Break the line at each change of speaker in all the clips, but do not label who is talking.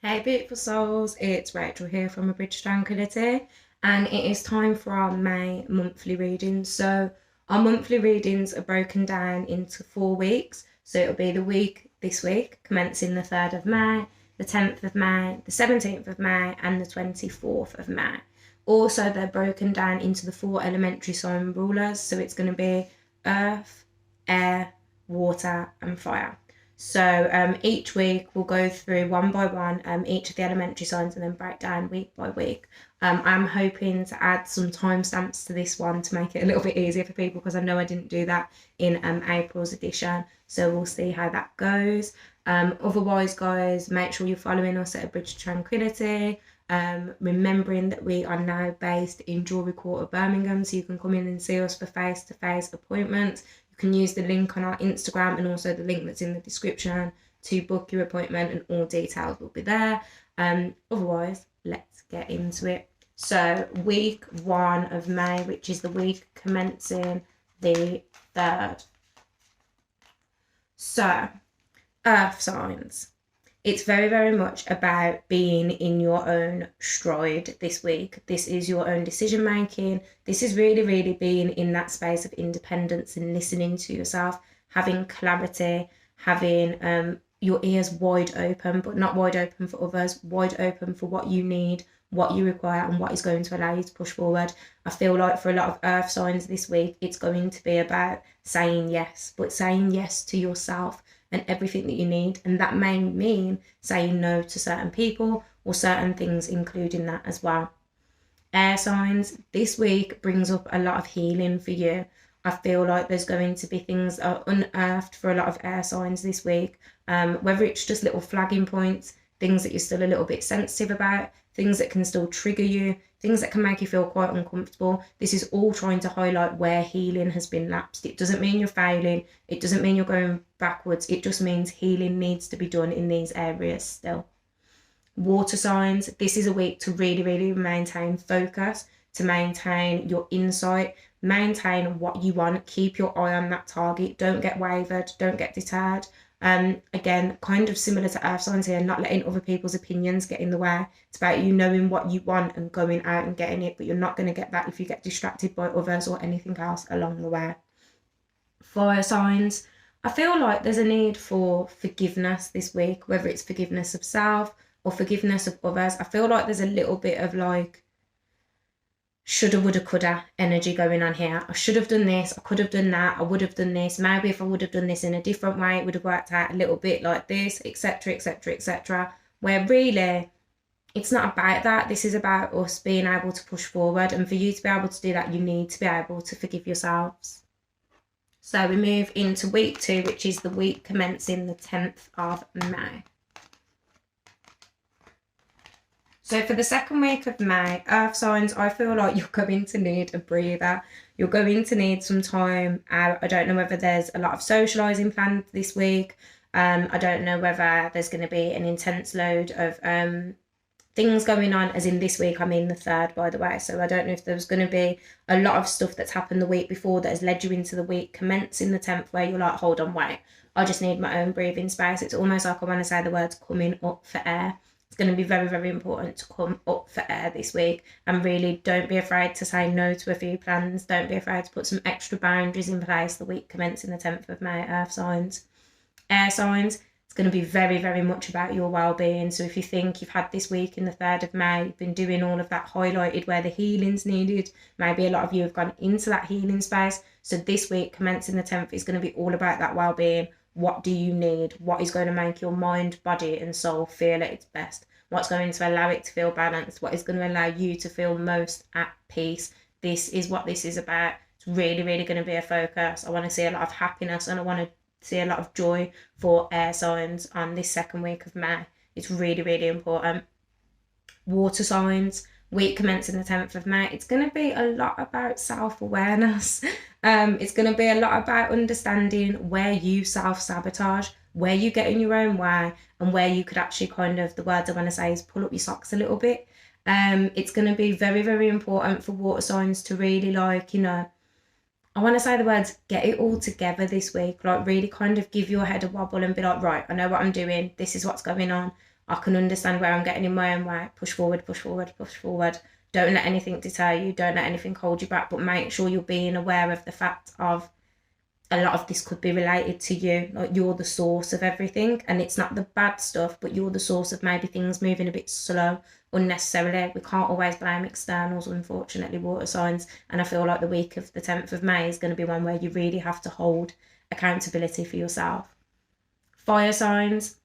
Hey beautiful souls, it's Rachel here from A Bridge to Tranquility, and it is time for our May monthly readings. So our monthly readings are broken down into 4 weeks. So it'll be the week this week, commencing the 3rd of May, the 10th of May, the 17th of May, and the 24th of May. Also, they're broken down into the 4 elementary sign rulers. So it's going to be earth, air, water, and fire. So each week we'll go through one by one each of the elementary signs and then break down week by week. I'm hoping to add some timestamps to this one to make it a little bit easier for people because I know I didn't do that in April's edition. So we'll see how that goes. Otherwise, guys, make sure you're following us at A Bridge to Tranquility. Remembering that we are now based in Jewellery Quarter, Birmingham, so you can come in and see us for face-to-face appointments. Can use the link on our Instagram and also the link that's in the description to book your appointment, and all details will be there. Otherwise, let's get into it. So week 1 of May, which is the week commencing the 3rd. So, earth signs. It's very, very much about being in your own stride this week. This is your own decision making. This is really, really being in that space of independence and listening to yourself, having clarity, having your ears wide open, but not wide open for others, wide open for what you need, what you require, and what is going to allow you to push forward. I feel like for a lot of earth signs this week, it's going to be about saying yes, but saying yes to yourself and everything that you need, and that may mean saying no to certain people or certain things, including that as well. Air signs, this week brings up a lot of healing for you. I feel like there's going to be things that are unearthed for a lot of air signs this week, whether it's just little flagging points, things that you're still a little bit sensitive about, things that can still trigger you, things that can make you feel quite uncomfortable. This is all trying to highlight where healing has been lapsed. It doesn't mean you're failing. It doesn't mean you're going backwards. It just means healing needs to be done in these areas still. Water signs, this is a week to really, really maintain focus, to maintain your insight, maintain what you want, keep your eye on that target, don't get wavered, don't get deterred. Again, kind of similar to earth signs here, not letting other people's opinions get in the way. It's about you knowing what you want and going out and getting it, but you're not going to get that if you get distracted by others or anything else along the way. Fire signs, I feel like there's a need for forgiveness this week, whether it's forgiveness of self or forgiveness of others. I feel like there's a little bit of like shoulda, woulda, coulda energy going on here. I should have done this, I could have done that, I would have done this. Maybe if I would have done this in a different way, it would have worked out a little bit like this, etc., etc., etc. Where really, it's not about that. This is about us being able to push forward. And for you to be able to do that, you need to be able to forgive yourselves. So we move into week 2, which is the week commencing the 10th of May. So for the second week of May, earth signs, I feel like you're going to need a breather. You're going to need some time out. I don't know whether there's a lot of socialising planned this week. I don't know whether there's going to be an intense load of things going on, as in this week, I mean the 3rd, by the way. So I don't know if there's going to be a lot of stuff that's happened the week before that has led you into the week commencing the 10th where you're like, hold on, wait, I just need my own breathing space. It's almost like I want to say the words coming up for air. It's going to be very, very important to come up for air this week, and really don't be afraid to say no to a few plans. Don't be afraid to put some extra boundaries in place the week commencing the 10th of May, earth signs. Air signs, it's going to be very, very much about your well-being. So if you think you've had this week in the 3rd of May, you've been doing all of that highlighted where the healing's needed, maybe a lot of you have gone into that healing space. So this week commencing the 10th is going to be all about that well-being. What do you need? What is going to make your mind, body and soul feel at its best? What's going to allow it to feel balanced? What is going to allow you to feel most at peace? This is what this is about. It's really, really going to be a focus. I want to see a lot of happiness, and I want to see a lot of joy for air signs on this second week of May. It's really, really important. Water signs, week commencing the 10th of May, it's going to be a lot about self-awareness. It's going to be a lot about understanding where you self-sabotage, where you get in your own way, and where you could actually kind of, the words I want to say is pull up your socks a little bit. It's going to be very, very important for water signs to really like, you know, I want to say the words, get it all together this week. Like really kind of give your head a wobble and be like, right, I know what I'm doing. This is what's going on. I can understand where I'm getting in my own way. Push forward, push forward, push forward. Don't let anything deter you. Don't let anything hold you back, but make sure you're being aware of the fact of a lot of this could be related to you. Like, you're the source of everything, and it's not the bad stuff, but you're the source of maybe things moving a bit slow unnecessarily. We can't always blame externals, unfortunately, water signs. And I feel like the week of the 10th of May is going to be one where you really have to hold accountability for yourself. Fire signs.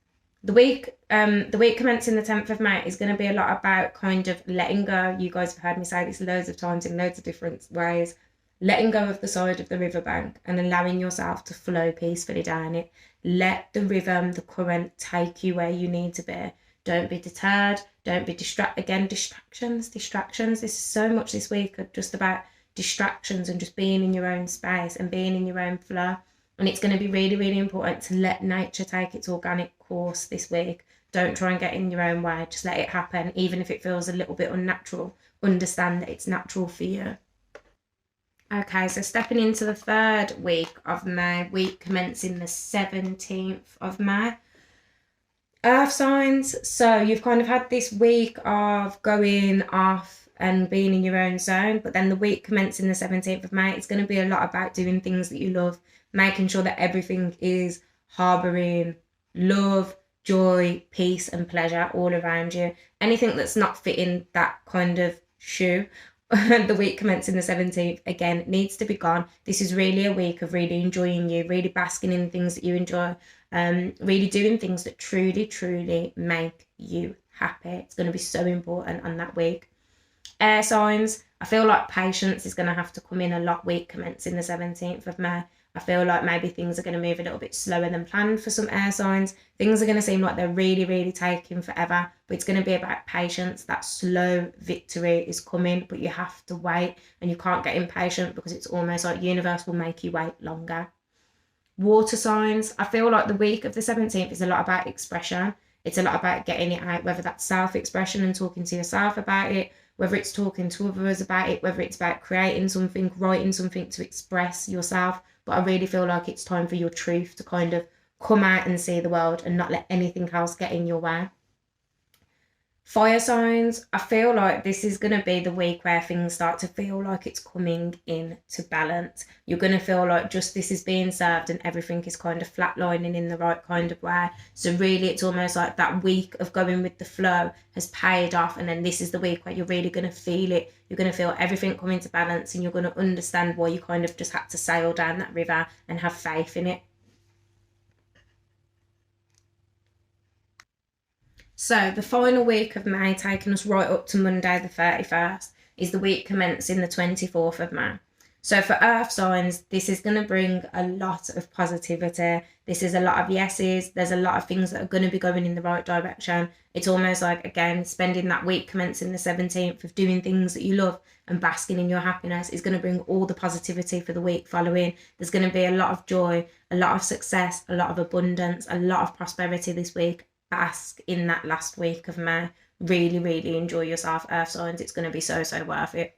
The week commencing the 10th of May is going to be a lot about kind of letting go. You guys have heard me say this loads of times in loads of different ways. Letting go of the side of the riverbank and allowing yourself to flow peacefully down it. Let the rhythm, the current take you where you need to be. Don't be deterred. Don't be distracted. Again, distractions. This is so much this week just about distractions and just being in your own space and being in your own flow. And it's going to be really, really important to let nature take its organic course this week. Don't try and get in your own way. Just let it happen, even if it feels a little bit unnatural. Understand that it's natural for you. Okay, so stepping into the third week of May, week commencing the 17th of May. Earth signs. So you've kind of had this week of going off and being in your own zone, but then the week commencing the 17th of May, it's going to be a lot about doing things that you love, making sure that everything is harbouring love, joy, peace and pleasure all around you. Anything that's not fitting that kind of shoe the week commencing the 17th, again, needs to be gone. This is really a week of really enjoying you, really basking in things that you enjoy, really doing things that truly, truly make you happy. It's going to be so important on that week. Air signs. I feel like patience is going to have to come in a lot week commencing the 17th of May. I feel like maybe things are going to move a little bit slower than planned for some air signs. Things are going to seem like they're really, really taking forever, but it's going to be about patience. That slow victory is coming, but you have to wait, and you can't get impatient because it's almost like universe will make you wait longer. Water signs. I feel like the week of the 17th is a lot about expression. It's a lot about getting it out, whether that's self-expression and talking to yourself about it, whether it's talking to others about it, whether it's about creating something, writing something to express yourself. But I really feel like it's time for your truth to kind of come out and see the world and not let anything else get in your way. Fire signs. I feel like this is going to be the week where things start to feel like it's coming into balance. You're going to feel like justice is being served and everything is kind of flatlining in the right kind of way. So really, it's almost like that week of going with the flow has paid off, and then this is the week where you're really going to feel it. You're going to feel everything come into balance, and you're going to understand why you kind of just had to sail down that river and have faith in it. So the final week of May, taking us right up to Monday the 31st, is the week commencing the 24th of May. So for earth signs, this is going to bring a lot of positivity. This is a lot of yeses. There's a lot of things that are going to be going in the right direction. It's almost like, again, spending that week commencing the 17th of doing things that you love and basking in your happiness is going to bring all the positivity for the week following. There's going to be a lot of joy, a lot of success, a lot of abundance, a lot of prosperity this week. Bask in that last week of May. Really, really enjoy yourself, earth signs. It's going to be so, so worth it.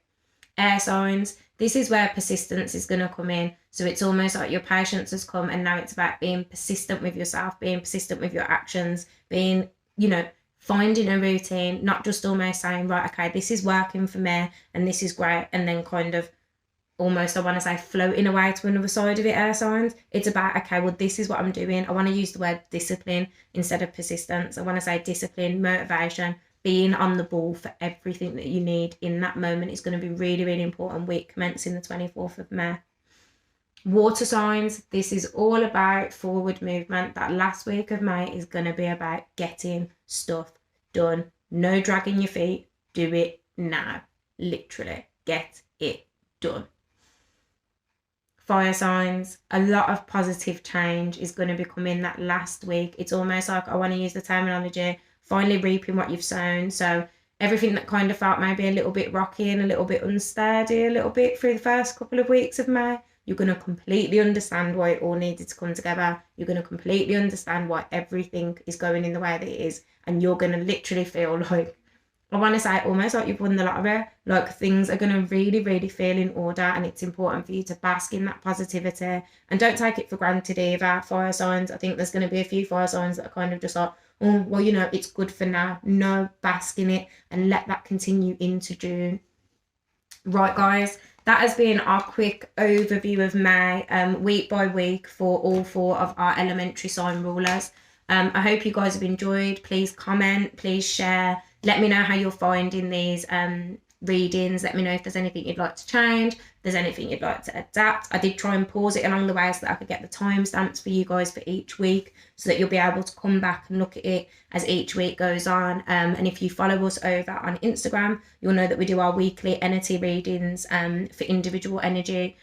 Air signs. This is where persistence is going to come in. So it's almost like your patience has come, and now it's about being persistent with yourself, being persistent with your actions, being, finding a routine, not just almost saying, right, okay, this is working for me and this is great, and then kind of almost, I want to say, floating away to another side of it, air signs. It's about, okay, well, this is what I'm doing. I want to use the word discipline instead of persistence. I want to say discipline, motivation, being on the ball for everything that you need in that moment is going to be really, really important week commencing the 24th of May. Water signs. This is all about forward movement. That last week of May is going to be about getting stuff done. No dragging your feet. Do it now. Literally, get it done. Fire signs, a lot of positive change is going to be coming that last week. It's almost like, I want to use the terminology, finally reaping what you've sown. So everything that kind of felt maybe a little bit rocky and a little bit unsteady a little bit through the first couple of weeks of May, you're going to completely understand why it all needed to come together. You're going to completely understand why everything is going in the way that it is. And you're going to literally feel like, I want to say, almost like you've won the lottery. Like, things are going to really, really feel in order, and it's important for you to bask in that positivity and don't take it for granted either, fire signs. I think there's going to be a few fire signs that are kind of just like, oh, well, you know, it's good for now. No, bask in it and let that continue into June. Right, guys, that has been our quick overview of May, week by week, for all 4 of our elementary sign rulers. I hope you guys have enjoyed. Please comment, please share. Let me know how you're finding these readings. Let me know if there's anything you'd like to change, if there's anything you'd like to adapt. I did try and pause it along the way so that I could get the timestamps for you guys for each week, so that you'll be able to come back and look at it as each week goes on. And if you follow us over on Instagram, you'll know that we do our weekly energy readings for individual energy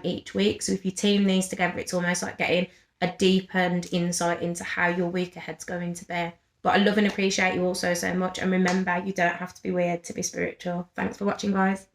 each week. So if you team these together, it's almost like getting a deepened insight into how your week ahead's going to be. But I love and appreciate you all so much. And remember, you don't have to be weird to be spiritual. Thanks for watching, guys.